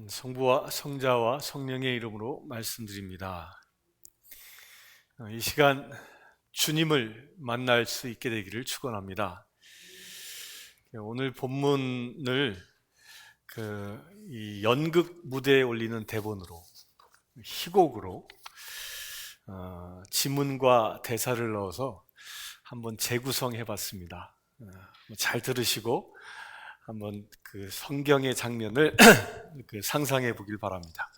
성부와 성자와 성령의 이름으로 말씀드립니다. 이 시간 주님을 만날 수 있게 되기를 축원합니다. 오늘 본문을 이 연극 무대에 올리는 대본으로 희곡으로 지문과 대사를 넣어서 한번 재구성해 봤습니다. 잘 들으시고 한번 그 성경의 장면을 상상해 보길 바랍니다.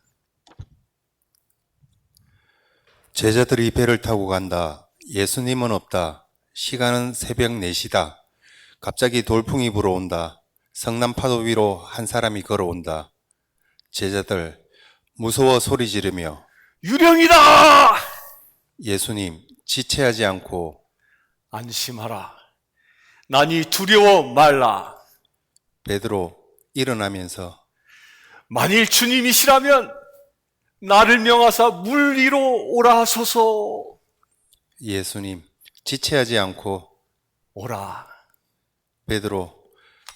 제자들이 배를 타고 간다. 예수님은 없다. 시간은 새벽 4시다. 갑자기 돌풍이 불어온다. 성남 파도 위로 한 사람이 걸어온다. 제자들 무서워 소리 지르며 유령이다! 예수님 지체하지 않고 안심하라. 나니 두려워 말라. 베드로 일어나면서 만일 주님이시라면 나를 명하사 물 위로 오라 하소서. 예수님 지체하지 않고 오라. 베드로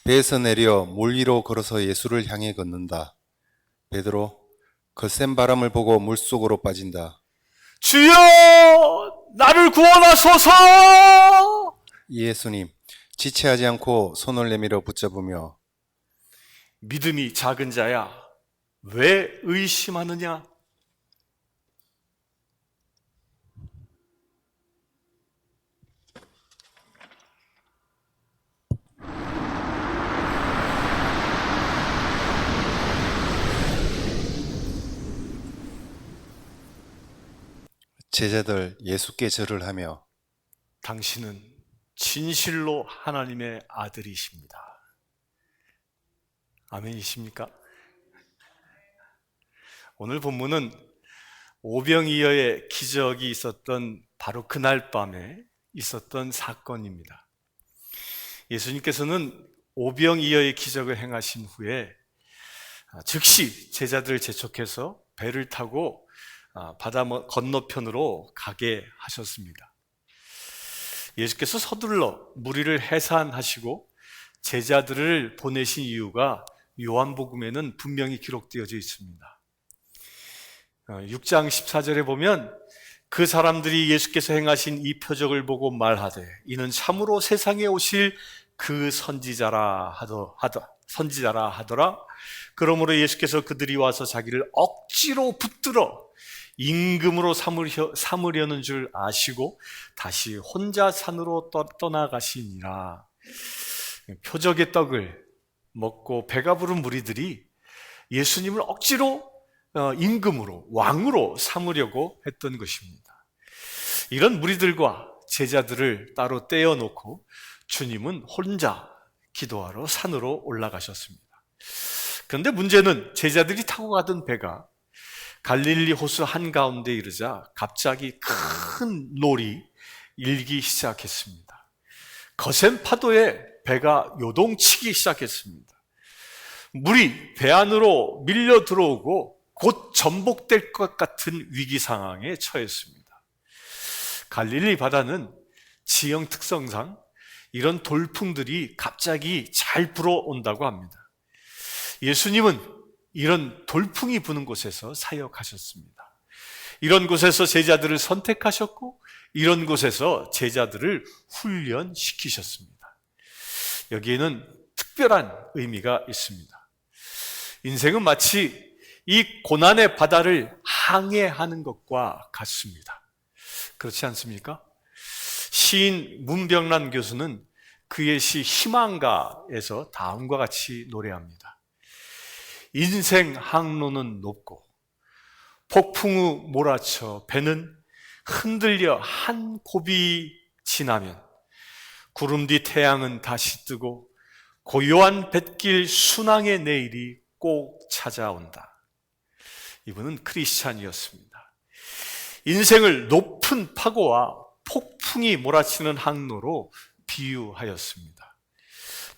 배에서 내려 물 위로 걸어서 예수를 향해 걷는다. 베드로 거센 바람을 보고 물속으로 빠진다. 주여 나를 구원하소서. 예수님 지체하지 않고 손을 내밀어 붙잡으며 믿음이 작은 자야 왜 의심하느냐? 제자들 예수께 절을 하며 당신은 진실로 하나님의 아들이십니다. 아멘이십니까? 오늘 본문은 오병이어의 기적이 있었던 바로 그날 밤에 있었던 사건입니다. 예수님께서는 오병이어의 기적을 행하신 후에 즉시 제자들을 재촉해서 배를 타고 바다 건너편으로 가게 하셨습니다. 예수께서 서둘러 무리를 해산하시고 제자들을 보내신 이유가 요한복음에는 분명히 기록되어져 있습니다. 6장 14절에 보면 그 사람들이 예수께서 행하신 이 표적을 보고 말하되 이는 참으로 세상에 오실 그 선지자라 하더라. 그러므로 예수께서 그들이 와서 자기를 억지로 붙들어 임금으로 삼으려는 줄 아시고 다시 혼자 산으로 떠나가시니라. 표적의 떡을 먹고 배가 부른 무리들이 예수님을 억지로 임금으로, 왕으로 삼으려고 했던 것입니다. 이런 무리들과 제자들을 따로 떼어놓고 주님은 혼자 기도하러 산으로 올라가셨습니다. 그런데 문제는 제자들이 타고 가던 배가 갈릴리 호수 한가운데 이르자 갑자기 큰 놀이 일기 시작했습니다. 거센 파도에 배가 요동치기 시작했습니다. 물이 배 안으로 밀려 들어오고 곧 전복될 것 같은 위기 상황에 처했습니다. 갈릴리 바다는 지형 특성상 이런 돌풍들이 갑자기 잘 불어온다고 합니다. 예수님은 이런 돌풍이 부는 곳에서 사역하셨습니다. 이런 곳에서 제자들을 선택하셨고 이런 곳에서 제자들을 훈련시키셨습니다. 여기에는 특별한 의미가 있습니다. 인생은 마치 이 고난의 바다를 항해하는 것과 같습니다. 그렇지 않습니까? 시인 문병란 교수는 그의 시 희망가에서 다음과 같이 노래합니다. 인생 항로는 높고 폭풍 후 몰아쳐 배는 흔들려 한 고비 지나면 구름 뒤 태양은 다시 뜨고 고요한 뱃길 순항의 내일이 꼭 찾아온다. 이분은 크리스찬이었습니다. 인생을 높은 파고와 폭풍이 몰아치는 항로로 비유하였습니다.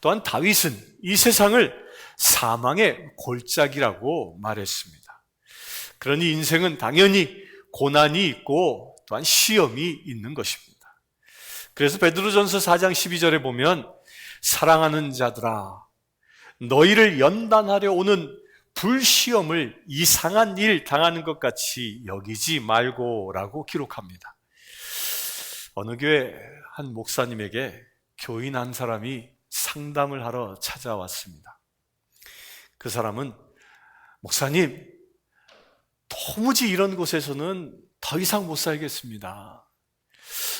또한 다윗은 이 세상을 사망의 골짜기라고 말했습니다. 그러니 인생은 당연히 고난이 있고 또한 시험이 있는 것입니다. 그래서 베드로전서 4장 12절에 보면 사랑하는 자들아 너희를 연단하려 오는 불시험을 이상한 일 당하는 것 같이 여기지 말고라고 기록합니다. 어느 교회 한 목사님에게 교인 한 사람이 상담을 하러 찾아왔습니다. 그 사람은 목사님, 도무지 이런 곳에서는 더 이상 못 살겠습니다.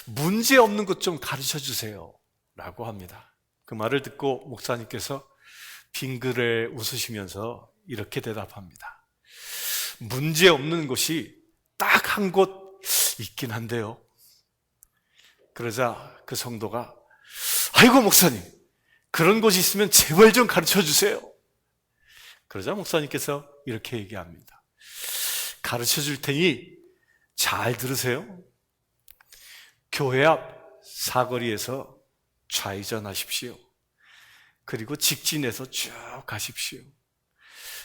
문제 없는 것 좀 가르쳐 주세요 라고 합니다. 그 말을 듣고 목사님께서 빙그레 웃으시면서 이렇게 대답합니다. 문제 없는 곳이 딱 한 곳 있긴 한데요. 그러자 그 성도가 아이고 목사님, 그런 곳이 있으면 제발 좀 가르쳐 주세요. 그러자 목사님께서 이렇게 얘기합니다. 가르쳐 줄 테니 잘 들으세요. 교회 앞 사거리에서 좌회전하십시오. 그리고 직진해서 쭉 가십시오.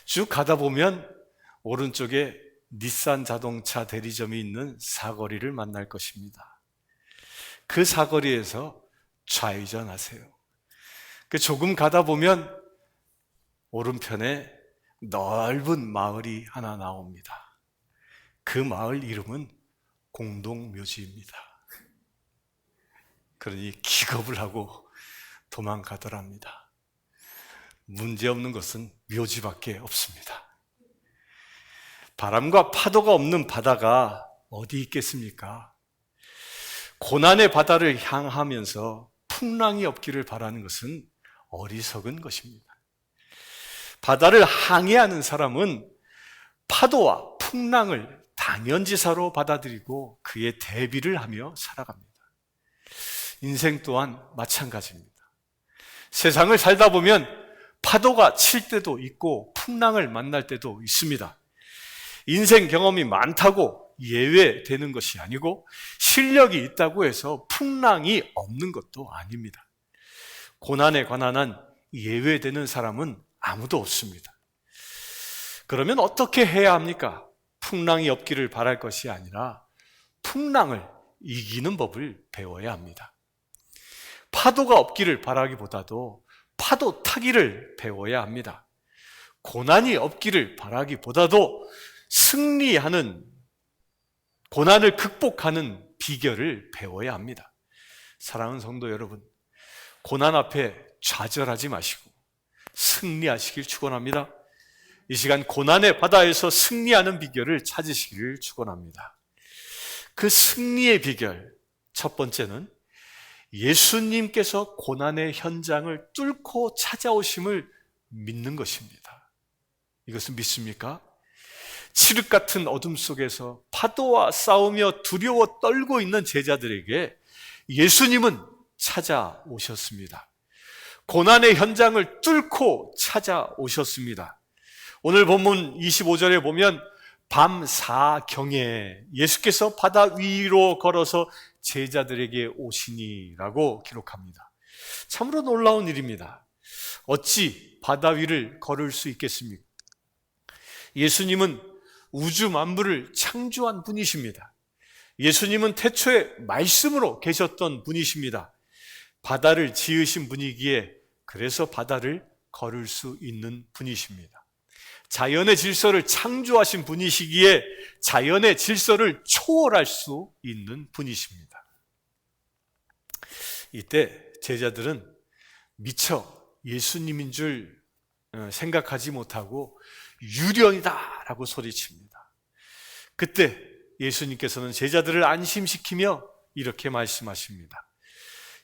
쭉 가다 보면 오른쪽에 닛산 자동차 대리점이 있는 사거리를 만날 것입니다. 그 사거리에서 좌회전하세요. 그 조금 가다 보면 오른편에 넓은 마을이 하나 나옵니다. 그 마을 이름은 공동묘지입니다. 그러니 기겁을 하고 도망가더랍니다. 문제없는 것은 묘지밖에 없습니다. 바람과 파도가 없는 바다가 어디 있겠습니까? 고난의 바다를 향하면서 풍랑이 없기를 바라는 것은 어리석은 것입니다. 바다를 항해하는 사람은 파도와 풍랑을 당연지사로 받아들이고 그에 대비를 하며 살아갑니다. 인생 또한 마찬가지입니다. 세상을 살다 보면 파도가 칠 때도 있고 풍랑을 만날 때도 있습니다. 인생 경험이 많다고 예외되는 것이 아니고 실력이 있다고 해서 풍랑이 없는 것도 아닙니다. 고난에 관한 한 예외되는 사람은 아무도 없습니다. 그러면 어떻게 해야 합니까? 풍랑이 없기를 바랄 것이 아니라 풍랑을 이기는 법을 배워야 합니다. 파도가 없기를 바라기보다도 파도 타기를 배워야 합니다. 고난이 없기를 바라기보다도 승리하는, 고난을 극복하는 비결을 배워야 합니다. 사랑하는 성도 여러분, 고난 앞에 좌절하지 마시고 승리하시길 축원합니다. 이 시간 고난의 바다에서 승리하는 비결을 찾으시기를 축원합니다. 그 승리의 비결, 첫 번째는 예수님께서 고난의 현장을 뚫고 찾아오심을 믿는 것입니다. 이것은 믿습니까? 칠흑 같은 어둠 속에서 파도와 싸우며 두려워 떨고 있는 제자들에게 예수님은 찾아오셨습니다. 고난의 현장을 뚫고 찾아오셨습니다. 오늘 본문 25절에 보면 밤 4경에 예수께서 바다 위로 걸어서 제자들에게 오시니라고 기록합니다. 참으로 놀라운 일입니다. 어찌 바다 위를 걸을 수 있겠습니까? 예수님은 우주 만물을 창조한 분이십니다. 예수님은 태초에 말씀으로 계셨던 분이십니다. 바다를 지으신 분이기에 그래서 바다를 걸을 수 있는 분이십니다. 자연의 질서를 창조하신 분이시기에 자연의 질서를 초월할 수 있는 분이십니다. 이때 제자들은 미처 예수님인 줄 생각하지 못하고 유령이다라고 소리칩니다. 그때 예수님께서는 제자들을 안심시키며 이렇게 말씀하십니다.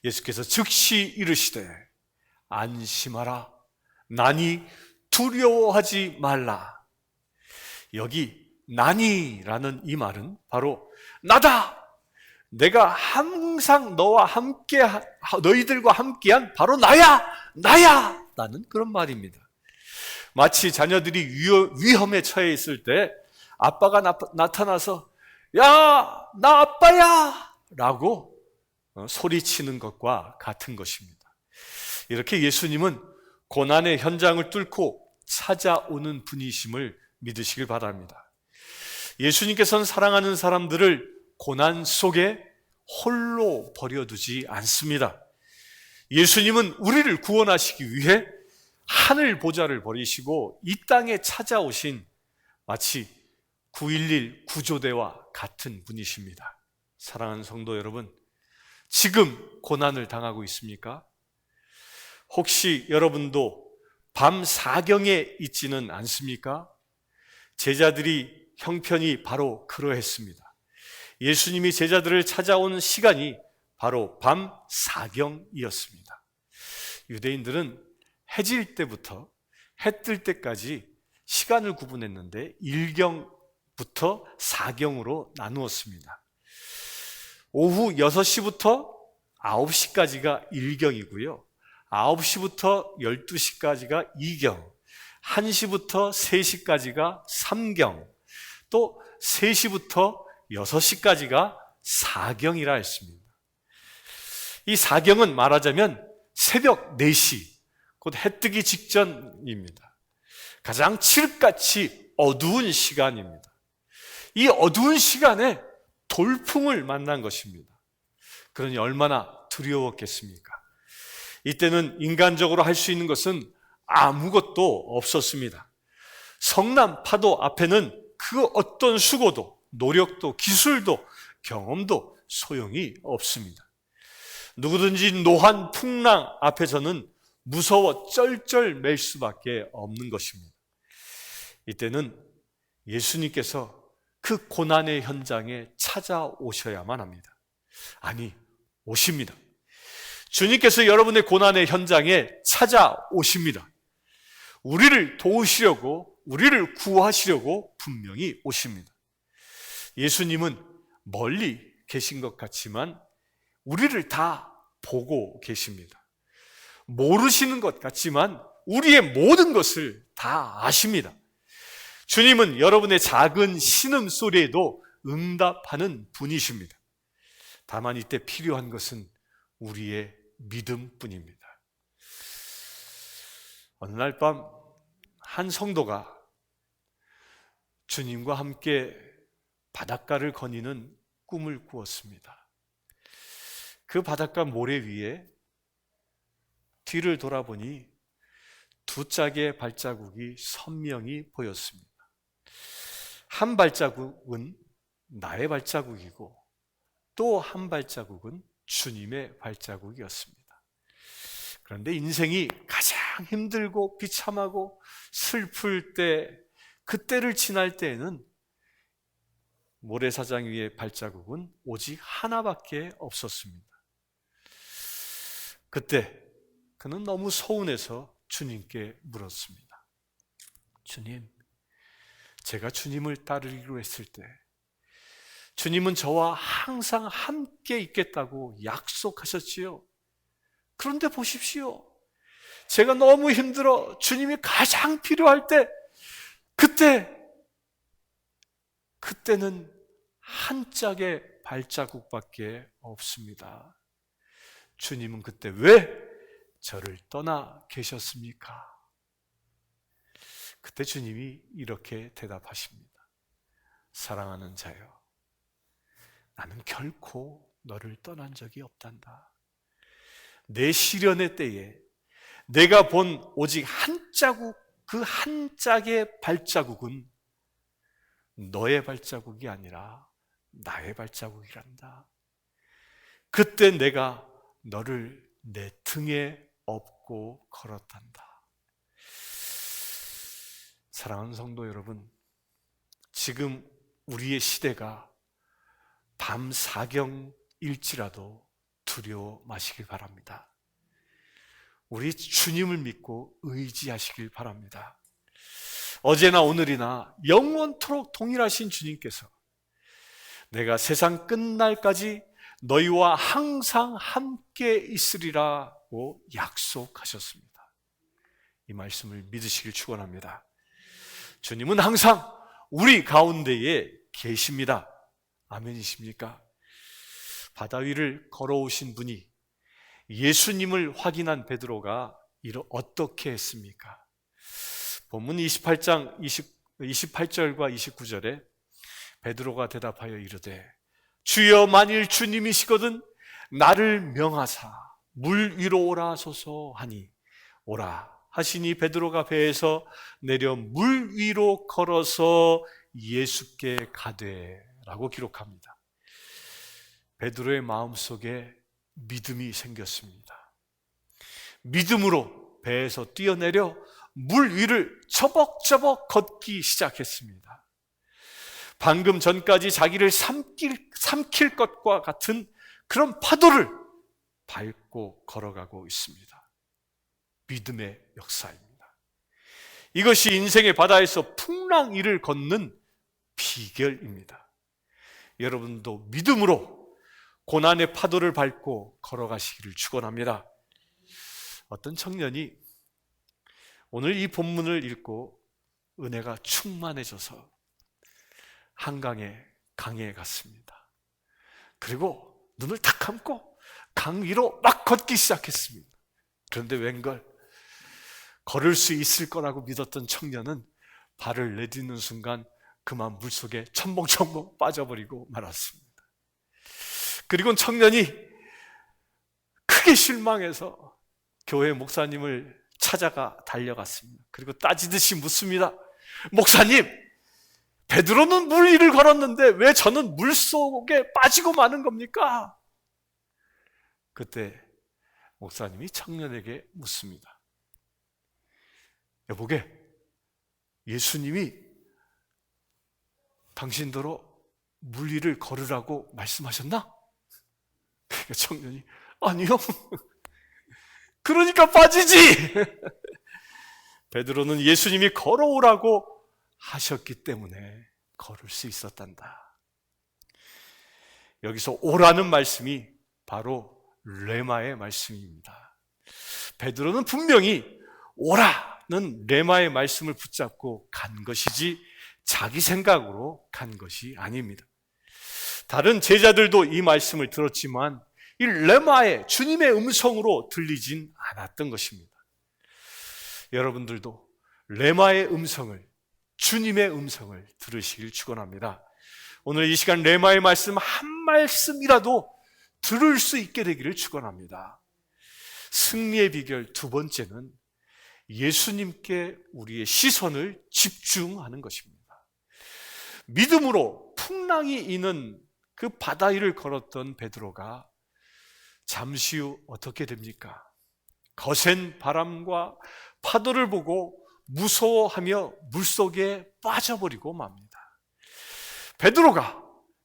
예수께서 즉시 이르시되 안심하라, 나니 두려워하지 말라. 여기 나니라는 이 말은 바로 나다! 내가 항상 너희들과 함께한 바로 나야! 라는 그런 말입니다. 마치 자녀들이 위험에 처해 있을 때 아빠가 나타나서 야, 나 아빠야! 라고 소리치는 것과 같은 것입니다. 이렇게 예수님은 고난의 현장을 뚫고 찾아오는 분이심을 믿으시길 바랍니다. 예수님께서는 사랑하는 사람들을 고난 속에 홀로 버려두지 않습니다. 예수님은 우리를 구원하시기 위해 하늘 보좌를 버리시고 이 땅에 찾아오신 마치 9.11 구조대와 같은 분이십니다. 사랑하는 성도 여러분, 지금 고난을 당하고 있습니까? 혹시 여러분도 밤 사경에 있지는 않습니까? 제자들이 형편이 바로 그러했습니다. 예수님이 제자들을 찾아온 시간이 바로 밤 사경이었습니다. 유대인들은 해질 때부터 해 뜰 때까지 시간을 구분했는데 일경부터 사경으로 나누었습니다. 오후 6시부터 9시까지가 1경이고요. 9시부터 12시까지가 2경, 1시부터 3시까지가 3경, 또 3시부터 6시까지가 4경이라 했습니다. 이 4경은 말하자면 새벽 4시, 곧 해 뜨기 직전입니다. 가장 칠흑같이 어두운 시간입니다. 이 어두운 시간에 돌풍을 만난 것입니다. 그러니 얼마나 두려웠겠습니까? 이때는 인간적으로 할 수 있는 것은 아무것도 없었습니다. 성남 파도 앞에는 그 어떤 수고도, 노력도, 기술도, 경험도 소용이 없습니다. 누구든지 노한 풍랑 앞에서는 무서워 쩔쩔맬 수밖에 없는 것입니다. 이때는 예수님께서 그 고난의 현장에 찾아오셔야만 합니다. 아니, 오십니다. 주님께서 여러분의 고난의 현장에 찾아오십니다. 우리를 도우시려고, 우리를 구하시려고 분명히 오십니다. 예수님은 멀리 계신 것 같지만 우리를 다 보고 계십니다. 모르시는 것 같지만 우리의 모든 것을 다 아십니다. 주님은 여러분의 작은 신음소리에도 응답하는 분이십니다. 다만 이때 필요한 것은 우리의 믿음뿐입니다. 어느 날 밤 한 성도가 주님과 함께 바닷가를 거니는 꿈을 꾸었습니다. 그 바닷가 모래 위에 뒤를 돌아보니 두 짝의 발자국이 선명히 보였습니다. 한 발자국은 나의 발자국이고 또 한 발자국은 주님의 발자국이었습니다. 그런데 인생이 가장 힘들고 비참하고 슬플 때, 그때를 지날 때에는 모래사장 위의 발자국은 오직 하나밖에 없었습니다. 그때 그는 너무 서운해서 주님께 물었습니다. 주님, 제가 주님을 따르기로 했을 때 주님은 저와 항상 함께 있겠다고 약속하셨지요. 그런데 보십시오. 제가 너무 힘들어 주님이 가장 필요할 때 그때는 한 짝의 발자국밖에 없습니다. 주님은 그때 왜 저를 떠나 계셨습니까? 그때 주님이 이렇게 대답하십니다. 사랑하는 자여, 나는 결코 너를 떠난 적이 없단다. 내 시련의 때에 내가 본 오직 한 자국, 그 한 짝의 발자국은 너의 발자국이 아니라 나의 발자국이란다. 그때 내가 너를 내 등에 업고 걸었단다. 사랑하는 성도 여러분, 지금 우리의 시대가 밤 사경일지라도 두려워 마시길 바랍니다. 우리 주님을 믿고 의지하시길 바랍니다. 어제나 오늘이나 영원토록 동일하신 주님께서 내가 세상 끝날까지 너희와 항상 함께 있으리라고 약속하셨습니다. 이 말씀을 믿으시길 축원합니다. 주님은 항상 우리 가운데에 계십니다. 아멘이십니까? 바다 위를 걸어오신 분이 예수님을 확인한 베드로가 어떻게 했습니까? 본문 28장 28절과 29절에 베드로가 대답하여 이르되 주여 만일 주님이시거든 나를 명하사 물 위로 오라 하소서 하니 오라 하시니 베드로가 배에서 내려 물 위로 걸어서 예수께 가되라고 기록합니다. 베드로의 마음속에 믿음이 생겼습니다. 믿음으로 배에서 뛰어내려 물 위를 처벅처벅 걷기 시작했습니다. 방금 전까지 자기를 삼킬 것과 같은 그런 파도를 밟고 걸어가고 있습니다. 믿음의 역사입니다. 이것이 인생의 바다에서 풍랑 위를 걷는 비결입니다. 여러분도 믿음으로 고난의 파도를 밟고 걸어가시기를 축원합니다. 어떤 청년이 오늘 이 본문을 읽고 은혜가 충만해져서 한강에 강에 갔습니다. 그리고 눈을 탁 감고 강 위로 막 걷기 시작했습니다. 그런데 웬걸 걸을 수 있을 거라고 믿었던 청년은 발을 내딛는 순간 그만 물속에 첨벙첨벙 빠져버리고 말았습니다. 그리고 청년이 크게 실망해서 교회 목사님을 찾아가 달려갔습니다. 그리고 따지듯이 묻습니다. 목사님, 베드로는 물 위를 걸었는데 왜 저는 물속에 빠지고 마는 겁니까? 그때 목사님이 청년에게 묻습니다. 여보게, 예수님이 당신더러 물 위를 걸으라고 말씀하셨나? 그러니까 청년이 아니요. 그러니까 빠지지. 베드로는 예수님이 걸어오라고 하셨기 때문에 걸을 수 있었단다. 여기서 오라는 말씀이 바로 레마의 말씀입니다. 베드로는 분명히 오라는 레마의 말씀을 붙잡고 간 것이지 자기 생각으로 간 것이 아닙니다. 다른 제자들도 이 말씀을 들었지만 이 레마의 주님의 음성으로 들리진 않았던 것입니다. 여러분들도 레마의 음성을, 주님의 음성을 들으시길 축원합니다. 오늘 이 시간 레마의 말씀 한 말씀이라도 들을 수 있게 되기를 축원합니다. 승리의 비결 두 번째는 예수님께 우리의 시선을 집중하는 것입니다. 믿음으로 풍랑이 이는 그 바다 위를 걸었던 베드로가 잠시 후 어떻게 됩니까? 거센 바람과 파도를 보고 무서워하며 물속에 빠져버리고 맙니다. 베드로가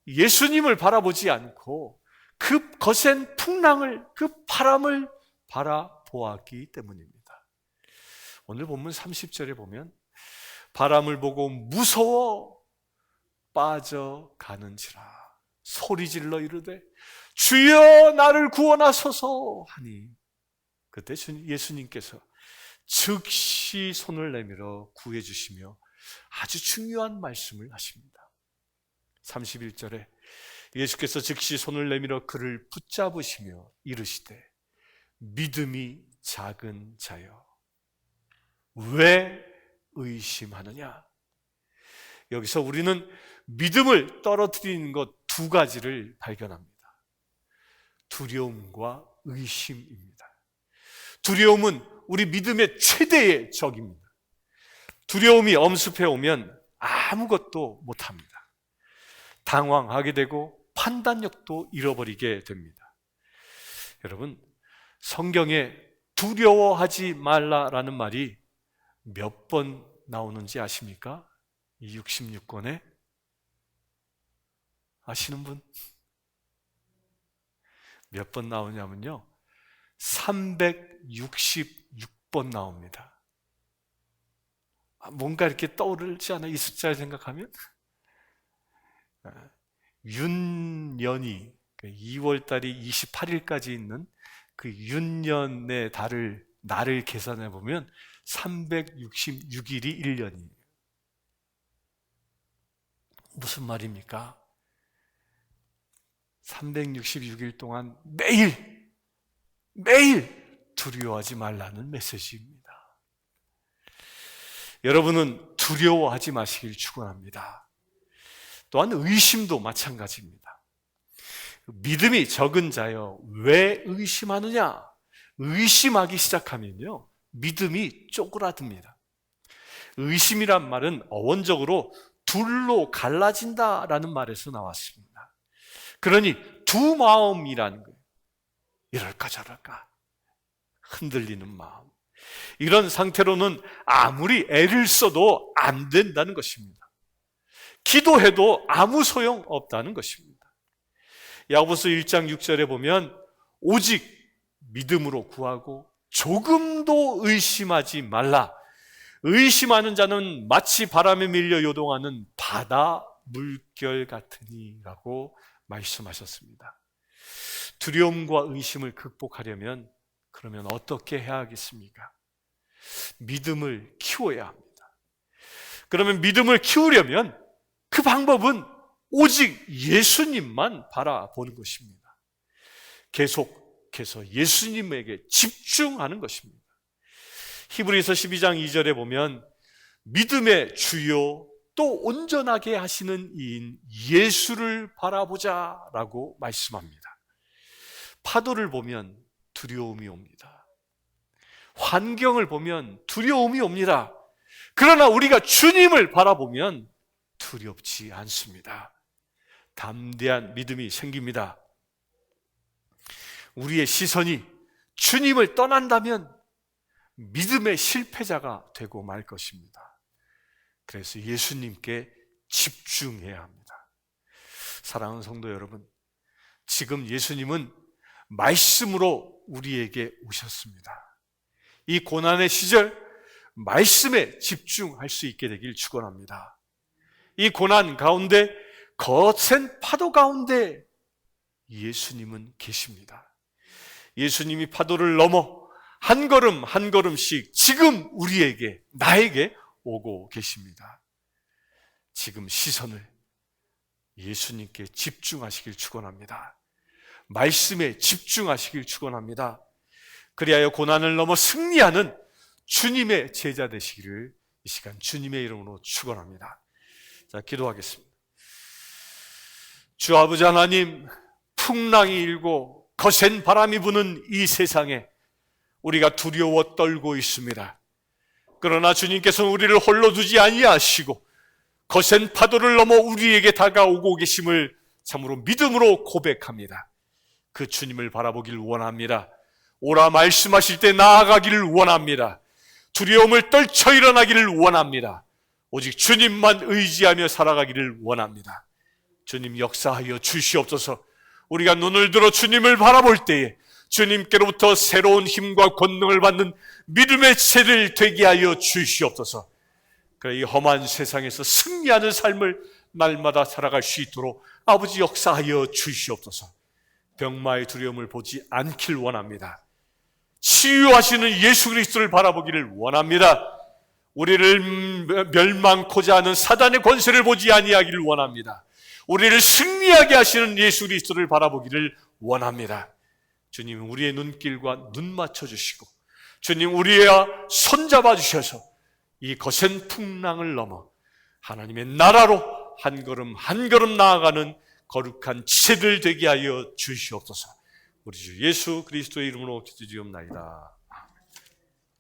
예수님을 바라보지 않고 그 거센 풍랑을, 그 바람을 바라보았기 때문입니다. 오늘 본문 30절에 보면 바람을 보고 무서워 빠져가는지라 소리질러 이르되 주여 나를 구원하소서 하니 그때 예수님께서 즉시 손을 내밀어 구해주시며 아주 중요한 말씀을 하십니다. 31절에 예수께서 즉시 손을 내밀어 그를 붙잡으시며 이르시되 믿음이 작은 자여 왜 의심하느냐? 여기서 우리는 믿음을 떨어뜨리는 것 두 가지를 발견합니다. 두려움과 의심입니다. 두려움은 우리 믿음의 최대의 적입니다. 두려움이 엄습해 오면 아무것도 못합니다. 당황하게 되고 판단력도 잃어버리게 됩니다. 여러분, 성경에 두려워하지 말라라는 말이 몇 번 나오는지 아십니까? 이 66권에 아시는 분? 몇 번 나오냐면요 366번 나옵니다. 뭔가 이렇게 떠오르지 않아요? 이 숫자를 생각하면? 윤년이 2월달이 28일까지 있는 그 윤년의 날을 계산해 보면 366일이 1년이에요. 무슨 말입니까? 366일 동안 매일 두려워하지 말라는 메시지입니다. 여러분은 두려워하지 마시길 축원합니다. 또한 의심도 마찬가지입니다. 믿음이 적은 자여 왜 의심하느냐? 의심하기 시작하면요 믿음이 쪼그라듭니다. 의심이란 말은 어원적으로 둘로 갈라진다라는 말에서 나왔습니다. 그러니 두 마음이라는 거예요. 이럴까 저럴까 흔들리는 마음. 이런 상태로는 아무리 애를 써도 안 된다는 것입니다. 기도해도 아무 소용 없다는 것입니다. 야고보서 1장 6절에 보면 오직 믿음으로 구하고 조금도 의심하지 말라. 의심하는 자는 마치 바람에 밀려 요동하는 바다 물결 같으니라고 말씀하셨습니다. 두려움과 의심을 극복하려면 그러면 어떻게 해야 하겠습니까? 믿음을 키워야 합니다. 그러면 믿음을 키우려면 그 방법은 오직 예수님만 바라보는 것입니다. 계속해서 예수님에게 집중하는 것입니다. 히브리서 12장 2절에 보면 믿음의 주요 또 온전하게 하시는 이인 예수를 바라보자라고 말씀합니다. 파도를 보면 두려움이 옵니다. 환경을 보면 두려움이 옵니다. 그러나 우리가 주님을 바라보면 두렵지 않습니다. 담대한 믿음이 생깁니다. 우리의 시선이 주님을 떠난다면 믿음의 실패자가 되고 말 것입니다. 그래서 예수님께 집중해야 합니다. 사랑하는 성도 여러분, 지금 예수님은 말씀으로 우리에게 오셨습니다. 이 고난의 시절 말씀에 집중할 수 있게 되길 축원합니다. 이 고난 가운데 거센 파도 가운데 예수님은 계십니다. 예수님이 파도를 넘어 한 걸음 한 걸음씩 지금 우리에게 나에게 오고 계십니다. 지금 시선을 예수님께 집중하시길 축원합니다. 말씀에 집중하시길 축원합니다. 그리하여 고난을 넘어 승리하는 주님의 제자 되시기를 이 시간 주님의 이름으로 축원합니다. 자, 기도하겠습니다. 주 아버지 하나님, 풍랑이 일고 거센 바람이 부는 이 세상에 우리가 두려워 떨고 있습니다. 그러나 주님께서는 우리를 홀로 두지 아니하시고 거센 파도를 넘어 우리에게 다가오고 계심을 참으로 믿음으로 고백합니다. 그 주님을 바라보길 원합니다. 오라 말씀하실 때 나아가기를 원합니다. 두려움을 떨쳐 일어나기를 원합니다. 오직 주님만 의지하며 살아가기를 원합니다. 주님 역사하여 주시옵소서. 우리가 눈을 들어 주님을 바라볼 때에 주님께로부터 새로운 힘과 권능을 받는 믿음의 체를 되게 하여 주시옵소서. 그래 이 험한 세상에서 승리하는 삶을 날마다 살아갈 수 있도록 아버지 역사하여 주시옵소서. 병마의 두려움을 보지 않길 원합니다. 치유하시는 예수 그리스도를 바라보기를 원합니다. 우리를 멸망코자 하는 사단의 권세를 보지 아니하기를 원합니다. 우리를 승리하게 하시는 예수 그리스도를 바라보기를 원합니다. 주님 우리의 눈길과 눈 맞춰주시고 주님 우리의 손 잡아주셔서 이 거센 풍랑을 넘어 하나님의 나라로 한 걸음 한 걸음 나아가는 거룩한 지체들 되게 하여 주시옵소서. 우리 주 예수 그리스도의 이름으로 기도드리옵나이다.